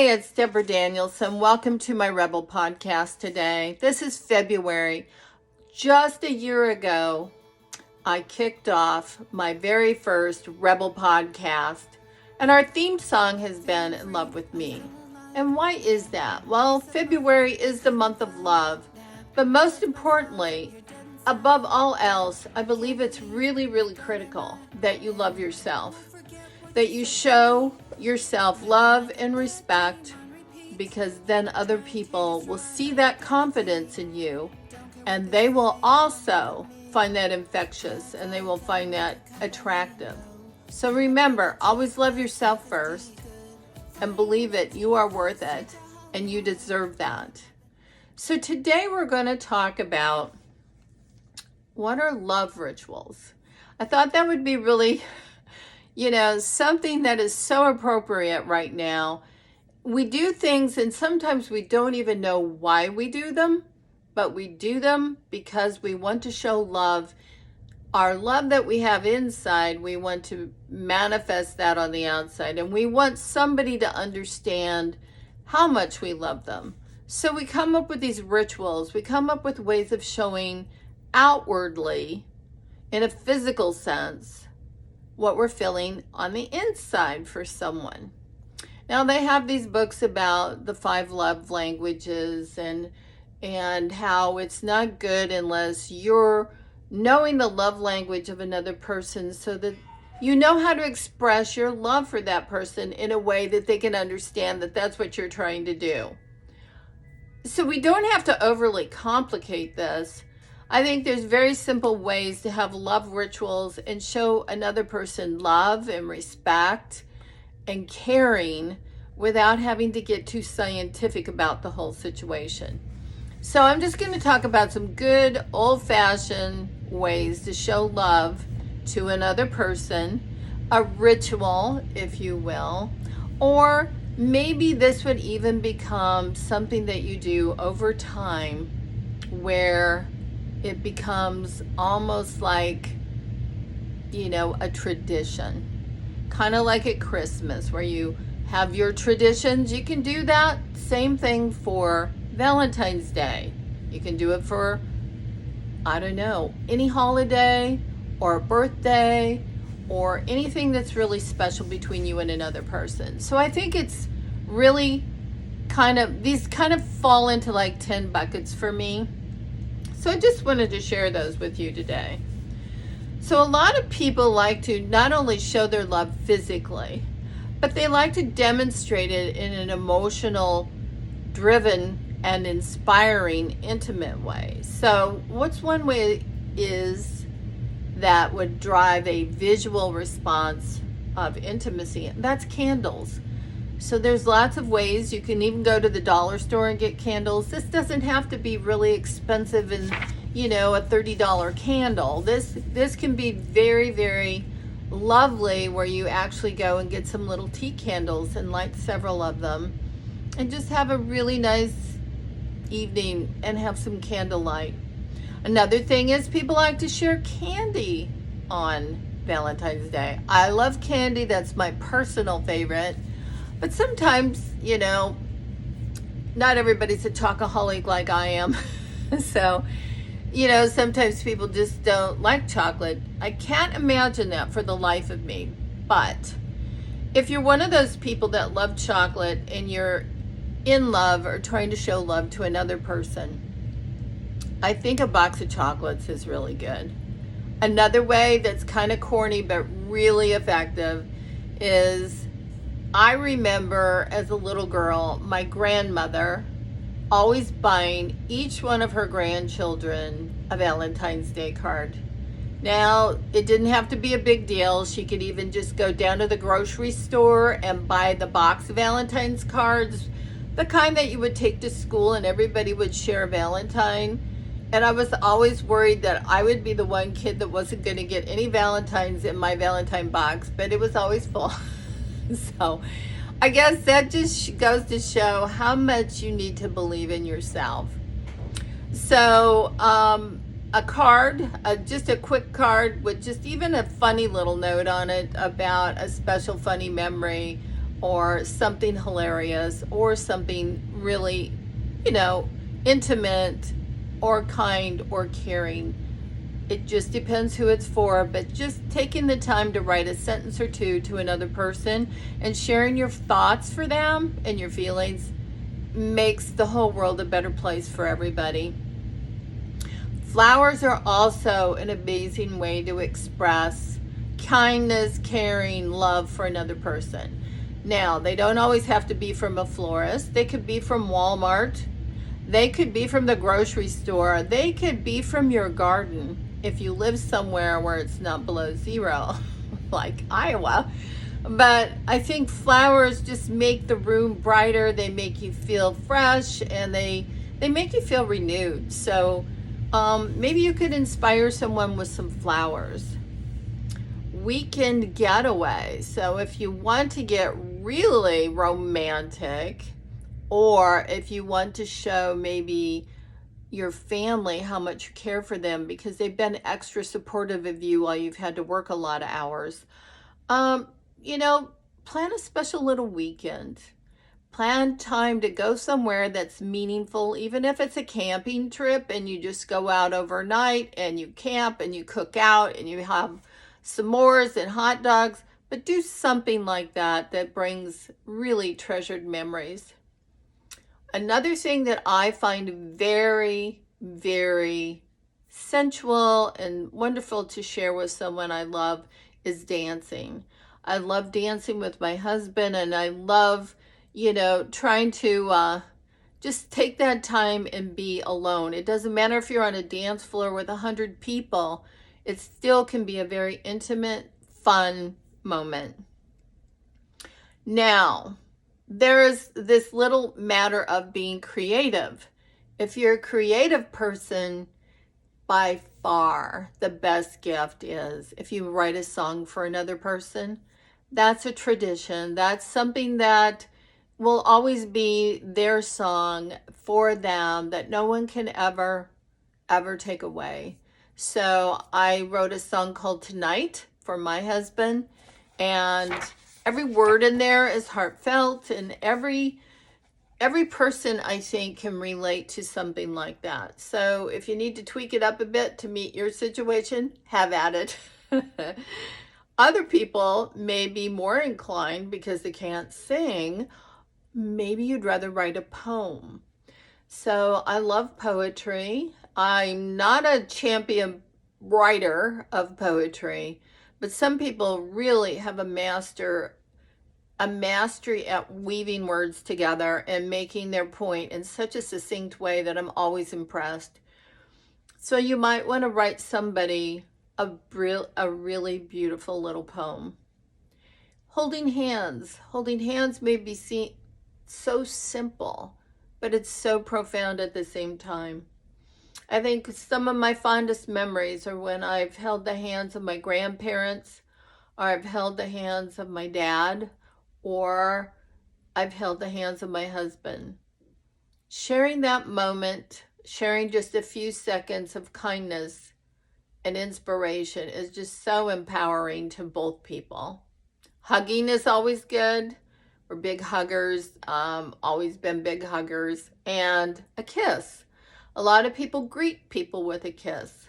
Hey, it's Deborah Danielson. Welcome to my Rebel podcast today. This is February. Just a year ago, I kicked off my very first Rebel podcast, and our theme song has been In Love with Me. And why is that? Well, February is the month of love, but most importantly, above all else, I believe it's really, really critical that you love yourself, that you show yourself love and respect, because then other people will see that confidence in you and they will also find that infectious and they will find that attractive. So remember, always love yourself first and believe it, you are worth it and you deserve that. So today we're going to talk about what are love rituals. I thought that would be really something that is so appropriate right now. We do things and sometimes we don't even know why we do them, but we do them because we want to show love. Our love that we have inside, we want to manifest that on the outside, and we want somebody to understand how much we love them. So we come up with these rituals. We come up with ways of showing outwardly, in a physical sense, what we're feeling on the inside for someone. Now they have these books about the 5 love languages and how it's not good unless you're knowing the love language of another person so that you know how to express your love for that person in a way that they can understand that that's what you're trying to do. So we don't have to overly complicate this. I think there's very simple ways to have love rituals and show another person love and respect and caring without having to get too scientific about the whole situation. So I'm just going to talk about some good old-fashioned ways to show love to another person, a ritual, if you will, or maybe this would even become something that you do over time where it becomes almost like, a tradition. Kind of like at Christmas where you have your traditions. You can do that same thing for Valentine's Day. You can do it for, any holiday or a birthday or anything that's really special between you and another person. So I think it's really these kind of fall into like 10 buckets for me. So I just wanted to share those with you today. So a lot of people like to not only show their love physically, but they like to demonstrate it in an emotional, driven, and inspiring, intimate way. So what's one way is that would drive a visual response of intimacy? That's candles. So there's lots of ways. You can even go to the dollar store and get candles. This doesn't have to be really expensive and, a $30 candle. This can be very, very lovely where you actually go and get some little tea candles and light several of them and just have a really nice evening and have some candlelight. Another thing is people like to share candy on Valentine's Day. I love candy. That's my personal favorite. But sometimes, not everybody's a chocoholic like I am. So, sometimes people just don't like chocolate. I can't imagine that for the life of me. But if you're one of those people that love chocolate and you're in love or trying to show love to another person, I think a box of chocolates is really good. Another way that's kind of corny but really effective is, I remember as a little girl, my grandmother always buying each one of her grandchildren a Valentine's Day card. Now, it didn't have to be a big deal. She could even just go down to the grocery store and buy the box of Valentine's cards, the kind that you would take to school and everybody would share a Valentine. And I was always worried that I would be the one kid that wasn't going to get any Valentines in my Valentine box, but it was always full. So I guess that just goes to show how much you need to believe in yourself. So a card, just a quick card with just even a funny little note on it about a special funny memory or something hilarious or something really, you know, intimate or kind or caring. It just depends who it's for, but just taking the time to write a sentence or two to another person and sharing your thoughts for them and your feelings makes the whole world a better place for everybody. Flowers are also an amazing way to express kindness, caring, love for another person. Now, they don't always have to be from a florist. They could be from Walmart. They could be from the grocery store. They could be from your garden if you live somewhere where it's not below zero, like Iowa. But I think flowers just make the room brighter. They make you feel fresh, and they make you feel renewed. So maybe you could inspire someone with some flowers. Weekend getaway. So if you want to get really romantic, or if you want to show maybe your family how much you care for them because they've been extra supportive of you while you've had to work a lot of hours, you know, plan a special little weekend. Plan time to go somewhere that's meaningful, even if it's a camping trip and you just go out overnight and you camp and you cook out and you have s'mores and hot dogs, but do something like that that brings really treasured memories. Another thing that I find very, very sensual and wonderful to share with someone I love is dancing. I love dancing with my husband, and I love, you know, trying to just take that time and be alone. It doesn't matter if you're on a dance floor with 100 people. It still can be a very intimate, fun moment. Now, there's this little matter of being creative. If you're a creative person, by far the best gift is if you write a song for another person. That's a tradition. That's something that will always be their song for them that no one can ever take away. So I wrote a song called Tonight for my husband, and every word in there is heartfelt, and every person, I think, can relate to something like that. So if you need to tweak it up a bit to meet your situation, have at it. Other people may be more inclined because they can't sing. Maybe you'd rather write a poem. So I love poetry. I'm not a champion writer of poetry, but some people really have a mastery at weaving words together and making their point in such a succinct way that I'm always impressed. So you might want to write somebody a really beautiful little poem. Holding hands may be seen so simple, but it's so profound at the same time. I think some of my fondest memories are when I've held the hands of my grandparents, or I've held the hands of my dad, or I've held the hands of my husband. Sharing that moment, sharing just a few seconds of kindness and inspiration is just so empowering to both people. Hugging is always good. We're big huggers, always been big huggers. And a kiss. A lot of people greet people with a kiss.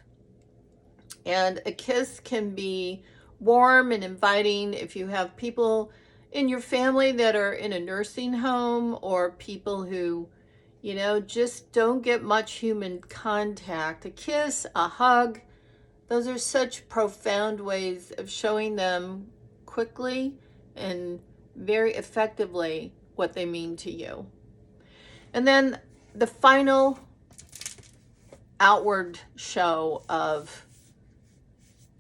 And a kiss can be warm and inviting if you have people in your family that are in a nursing home, or people who, you know, just don't get much human contact. A kiss, a hug, those are such profound ways of showing them quickly and very effectively what they mean to you. And then the final outward show of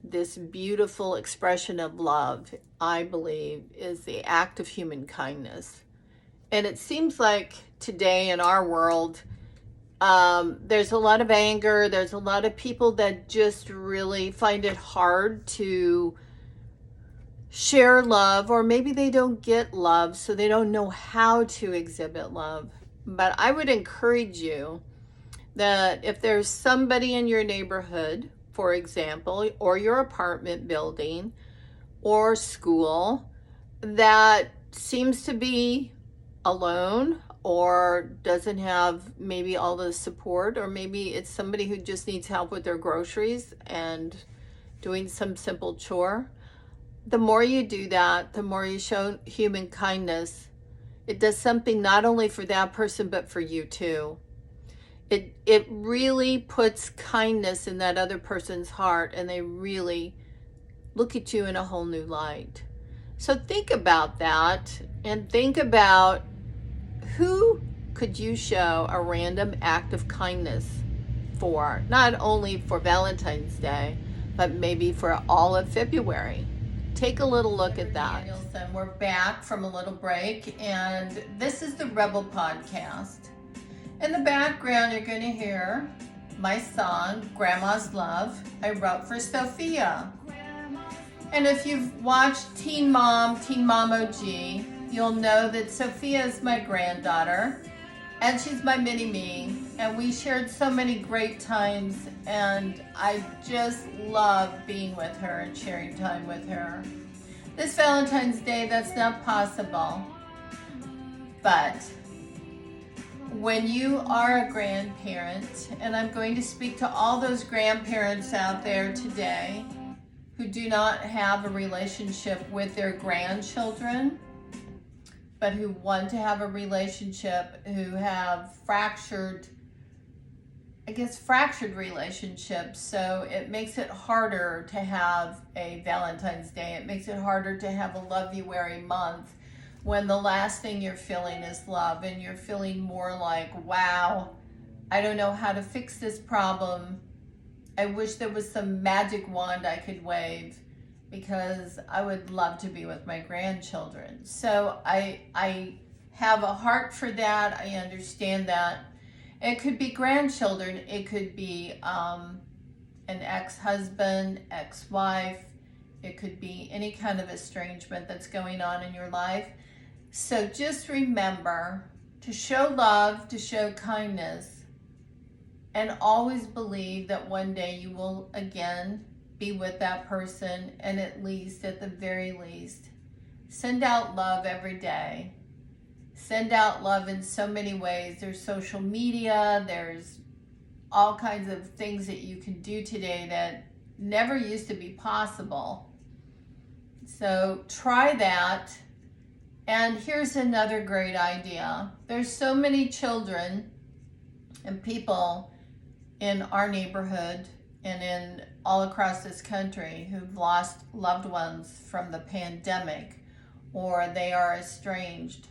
this beautiful expression of love, I believe, is the act of human kindness. And it seems like today in our world, there's a lot of anger. There's a lot of people that just really find it hard to share love, or maybe they don't get love, so they don't know how to exhibit love. But I would encourage you that if there's somebody in your neighborhood, for example, or your apartment building or school, that seems to be alone or doesn't have maybe all the support, or maybe it's somebody who just needs help with their groceries and doing some simple chore. The more you do that, the more you show human kindness. It does something not only for that person, but for you too. It really puts kindness in that other person's heart, and they really look at you in a whole new light. So think about that, and think about who could you show a random act of kindness for, not only for Valentine's Day, but maybe for all of February. Take a little look at that. We're back from a little break, and this is the Rebel Podcast. In the background, you're going to hear my song, Grandma's Love, I wrote for Sophia. And if you've watched Teen Mom OG, you'll know that Sophia is my granddaughter, and she's my mini-me, and we shared so many great times, and I just love being with her and sharing time with her. This Valentine's Day, that's not possible, but when you are a grandparent, and I'm going to speak to all those grandparents out there today who do not have a relationship with their grandchildren, but who want to have a relationship, who have fractured relationships. So it makes it harder to have a Valentine's Day. It makes it harder to have a Love-You-Weary month when the last thing you're feeling is love, and you're feeling more like, wow, I don't know how to fix this problem. I wish there was some magic wand I could wave, because I would love to be with my grandchildren. So I have a heart for that. I understand that. It could be grandchildren. It could be an ex-husband, ex-wife. It could be any kind of estrangement that's going on in your life. So just remember to show love, to show kindness, and always believe that one day you will again be with that person, and at the very least, send out love every day. Send out love in so many ways. There's social media, there's all kinds of things that you can do today that never used to be possible. So try that. And here's another great idea. There's so many children and people in our neighborhood and in all across this country who've lost loved ones from the pandemic, or they are estranged.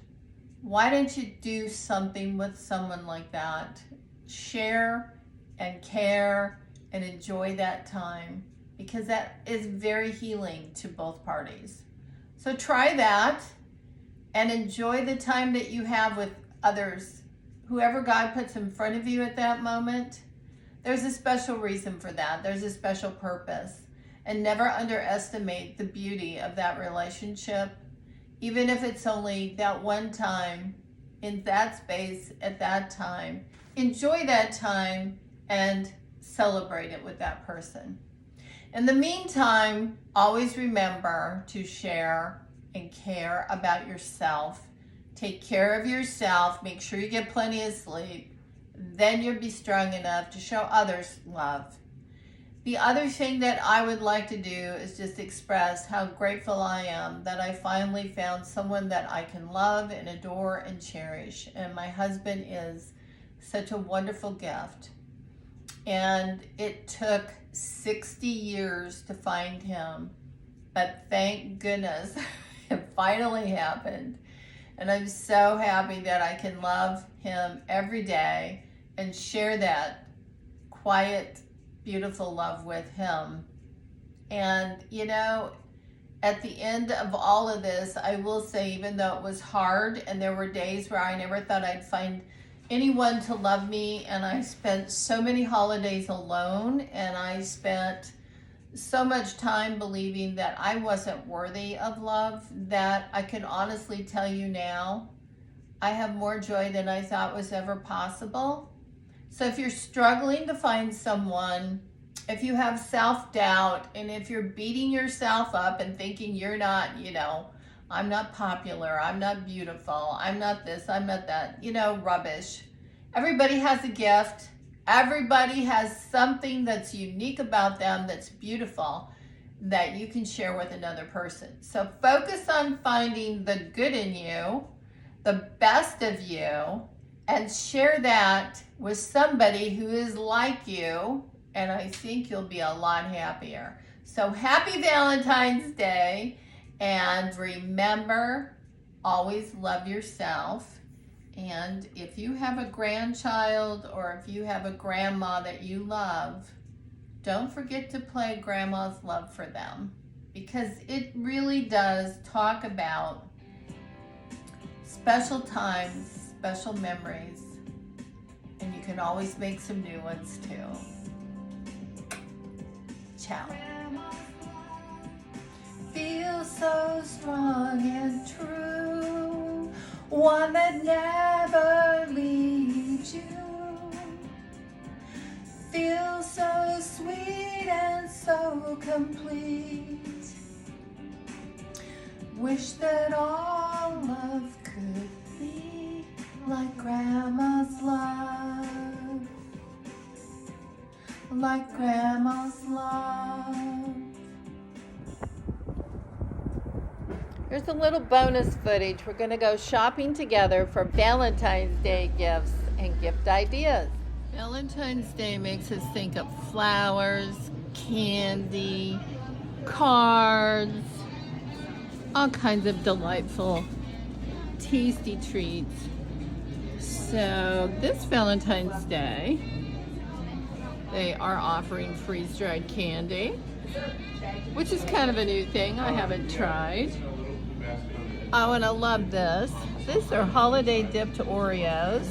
Why don't you do something with someone like that? Share and care and enjoy that time, because that is very healing to both parties. So try that and enjoy the time that you have with others. Whoever God puts in front of you at that moment, there's a special reason for that. There's a special purpose. And never underestimate the beauty of that relationship, even if it's only that one time in that space at that time. Enjoy that time and celebrate it with that person. In the meantime, always remember to share and care about yourself. Take care of yourself. Make sure you get plenty of sleep. Then you'll be strong enough to show others love. The other thing that I would like to do is just express how grateful I am that I finally found someone that I can love and adore and cherish. And my husband is such a wonderful gift. And it took 60 years to find him, but thank goodness it finally happened. And I'm so happy that I can love him every day and share that quiet, beautiful love with him. And at the end of all of this, I will say, even though it was hard and there were days where I never thought I'd find anyone to love me, and I spent so many holidays alone, and I spent so much time believing that I wasn't worthy of love, that I can honestly tell you now, I have more joy than I thought was ever possible. So if you're struggling to find someone, if you have self-doubt, and if you're beating yourself up and thinking you're not, I'm not popular, I'm not beautiful, I'm not this, I'm not that, you know, rubbish. Everybody has a gift. Everybody has something that's unique about them that's beautiful that you can share with another person. So focus on finding the good in you, the best of you, and share that with somebody who is like you, and I think you'll be a lot happier. So happy Valentine's Day, and remember, always love yourself. And if you have a grandchild or if you have a grandma that you love, don't forget to play Grandma's Love for Them, because it really does talk about special times, special memories, and you can always make some new ones too. Ciao. Feel so strong and true, one that never leaves you. Feel so sweet and so complete. Wish that all love could be like Grandma's love, like Grandma's love. Here's a little bonus footage. We're going to go shopping together for Valentine's Day gifts and gift ideas. Valentine's Day makes us think of flowers, candy, cards, all kinds of delightful, tasty treats. So this Valentine's Day, they are offering freeze-dried candy, which is kind of a new thing I haven't tried. Oh, and I love this. These are holiday dipped Oreos,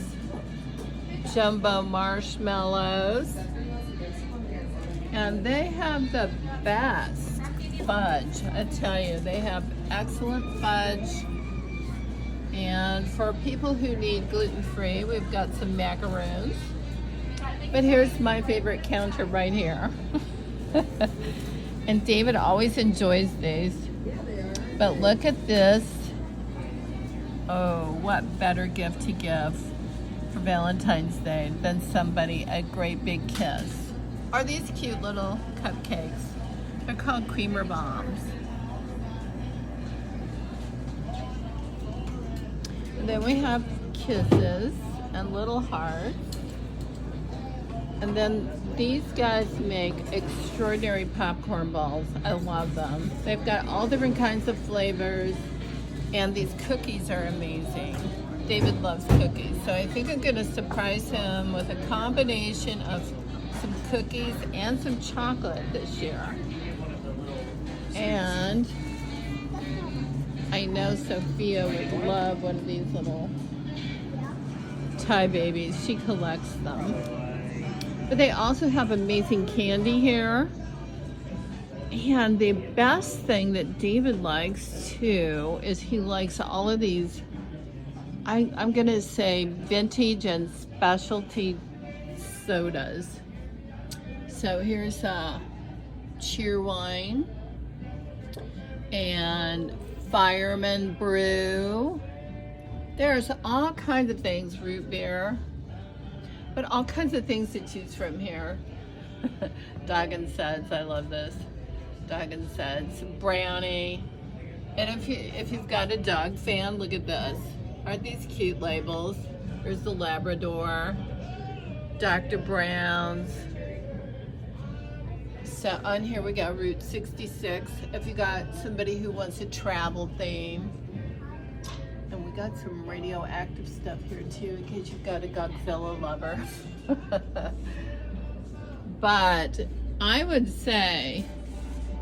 jumbo marshmallows, and they have the best fudge. I tell you, they have excellent fudge. And for people who need gluten-free, we've got some macaroons. But here's my favorite counter right here. And David always enjoys these. But look at this. Oh, what better gift to give for Valentine's Day than somebody a great big kiss. Are these cute little cupcakes? They're called creamer bombs. And then we have kisses and little hearts. And then these guys make extraordinary popcorn balls. I love them. They've got all different kinds of flavors, and these cookies are amazing. David loves cookies, so I think I'm gonna surprise him with a combination of some cookies and some chocolate this year. And I know Sophia would love one of these little Thai babies. She collects them. But they also have amazing candy here. And the best thing that David likes too is he likes all of these, I'm gonna say vintage and specialty sodas. So here's Cheerwine and Fireman Brew. There's all kinds of things, root beer, but all kinds of things to choose from here. Dog and Suds, I love this. Dog and Suds, brownie. And if you've got a dog fan, look at this. Aren't these cute labels? There's the Labrador, Dr. Brown's. So on here we got Route 66. If you got somebody who wants a travel theme. And we got some radioactive stuff here too, in case you've got a Godzilla lover. But I would say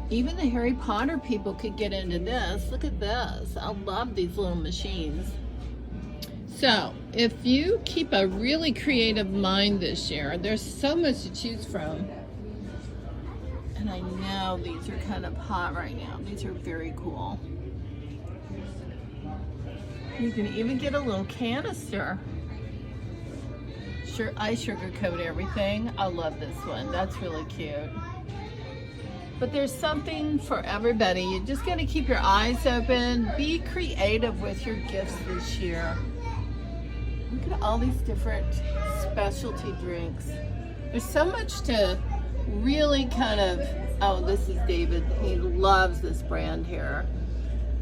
even the Harry Potter people could get into this. Look at this. I love these little machines. So if you keep a really creative mind this year, there's so much to choose from. And I know these are kind of hot right now. These are very cool. You can even get a little canister. Sure, I sugarcoat everything. I love this one. That's really cute. But there's something for everybody. You just got to keep your eyes open. Be creative with your gifts this year. Look at all these different specialty drinks. There's so much to really kind of, oh, this is David. He loves this brand here.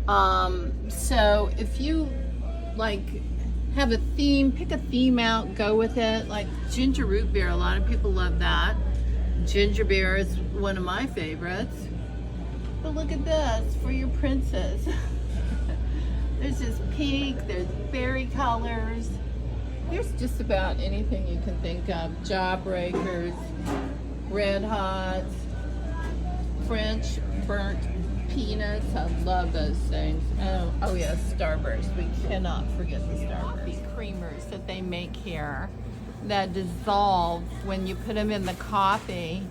So if you like have a theme, pick a theme out, go with it. Like ginger root beer, a lot of people love that. Ginger beer is one of my favorites. But look at this for your princess. There's just pink, there's berry colors. There's just about anything you can think of. Jawbreakers, Red Hots, French burnt peanuts. I love those things. Oh yes, Starburst. We cannot forget the Starburst. Creamers that they make here that dissolve when you put them in the coffee.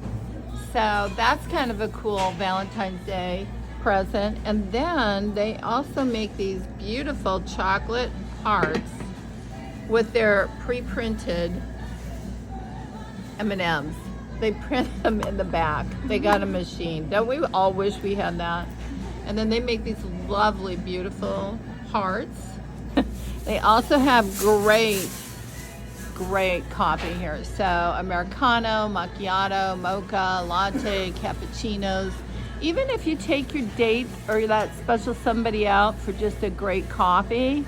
So that's kind of a cool Valentine's Day present. And then they also make these beautiful chocolate hearts with their pre-printed M&Ms. They print them in the back. They got a machine. Don't we all wish we had that? And then they make these lovely, beautiful hearts. They also have great coffee here. So Americano, macchiato, mocha, latte, cappuccinos. Even if you take your date or that special somebody out for just a great coffee,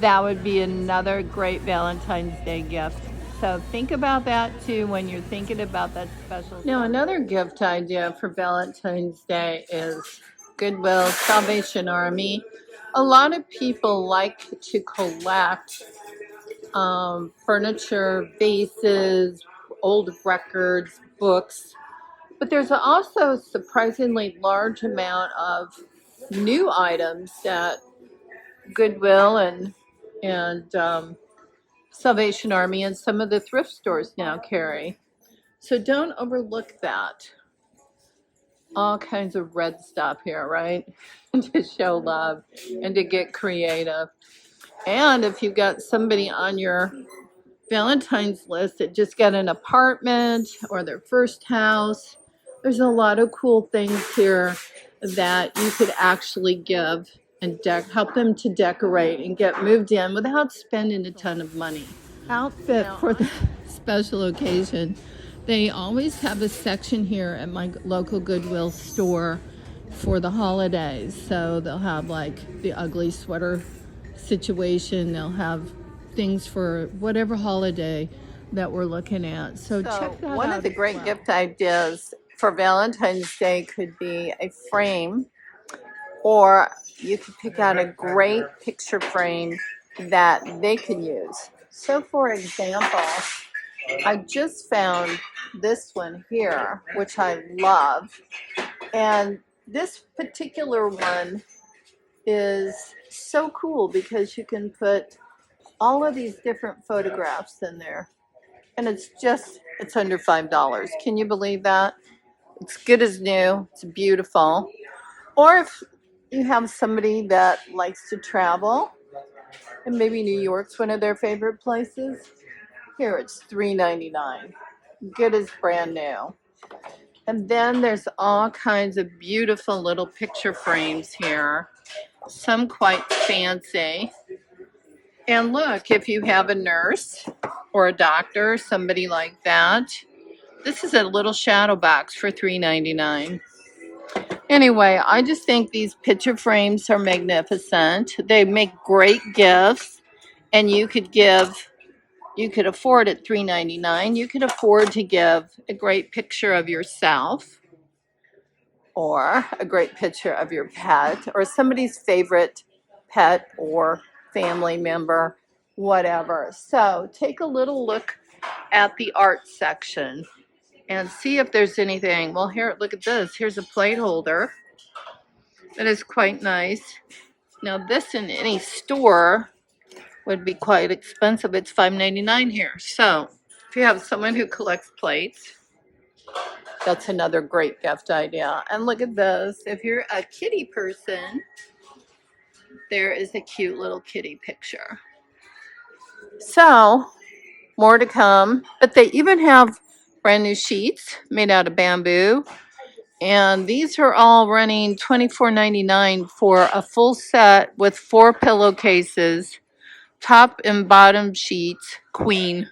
that would be another great Valentine's Day gift. So think about that too when you're thinking about that special. Now another gift idea for Valentine's Day is Goodwill, Salvation Army. A lot of people like to collect furniture, vases, old records, books. But there's also a surprisingly large amount of new items that Goodwill and Salvation Army and some of the thrift stores now carry. So don't overlook that. All kinds of red stuff here, right? To show love and to get creative. And if you've got somebody on your Valentine's list that just got an apartment or their first house, there's a lot of cool things here that you could actually give and help them to decorate and get moved in without spending a ton of money. Outfit for the special occasion. They always have a section here at my local Goodwill store for the holidays. So they'll have like the ugly sweater situation. They'll have things for whatever holiday that we're looking at. So check that out. One of the great gift ideas for Valentine's Day could be a frame, or you could pick out a great picture frame that they can use. So for example, I just found this one here, which I love. And this particular one is so cool because you can put all of these different photographs in there. And it's under $5. Can you believe that? It's good as new. It's beautiful. Or if you have somebody that likes to travel, and maybe New York's one of their favorite places, here it's $3.99. Good as brand new. And then there's all kinds of beautiful little picture frames here. Some quite fancy. And look, if you have a nurse or a doctor, somebody like that, this is a little shadow box for $3.99. Anyway, I just think these picture frames are magnificent. They make great gifts, and you could afford at $3.99. You could afford to give a great picture of yourself, or a great picture of your pet, or somebody's favorite pet or family member, whatever. So take a little look at the art section and see if there's anything. Well, here, look at this. Here's a plate holder that is quite nice. Now, this in any store would be quite expensive. It's $5.99 here. So if you have someone who collects plates, that's another great gift idea. And look at this. If you're a kitty person, there is a cute little kitty picture. So more to come. But they even have brand new sheets made out of bamboo And these are all running $24.99 for a full set with 4 pillowcases, top and bottom sheets, queen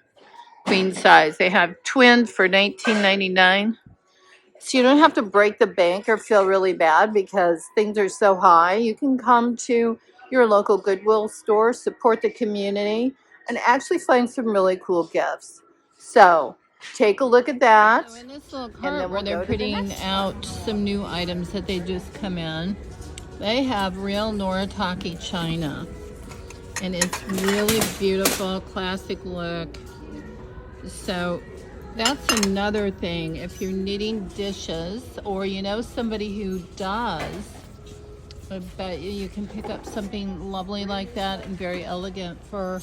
size. They have twin for $19.99. So you don't have to break the bank or feel really bad because things are so high. You can come to your local Goodwill store, support the community, and actually find some really cool gifts. So take a look at that. So in this little cart where they're putting out some new items that they just come in, they have real Noritake china. And it's really beautiful, classic look. So that's another thing. If you're knitting dishes or you know somebody who does, I bet you can pick up something lovely like that and very elegant for,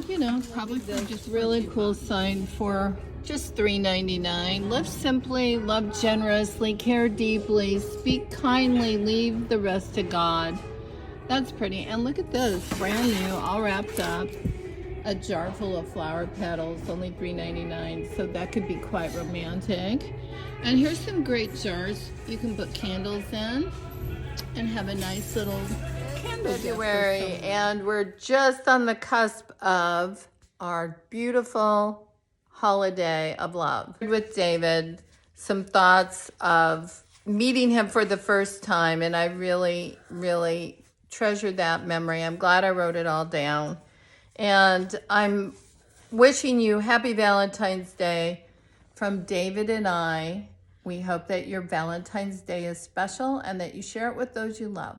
you know, probably for just really cool sign for just $3.99. Live simply, love generously, care deeply, speak kindly, leave the rest to God. That's pretty. And look at this, brand new, all wrapped up. A jar full of flower petals, only $3.99, so that could be quite romantic. And here's some great jars you can put candles in and have a nice little candle February, and we're just on the cusp of our beautiful holiday of love. With David, some thoughts of meeting him for the first time, and I really, really treasure that memory. I'm glad I wrote it all down. And I'm wishing you happy Valentine's Day from David and I. We hope that your Valentine's Day is special and that you share it with those you love.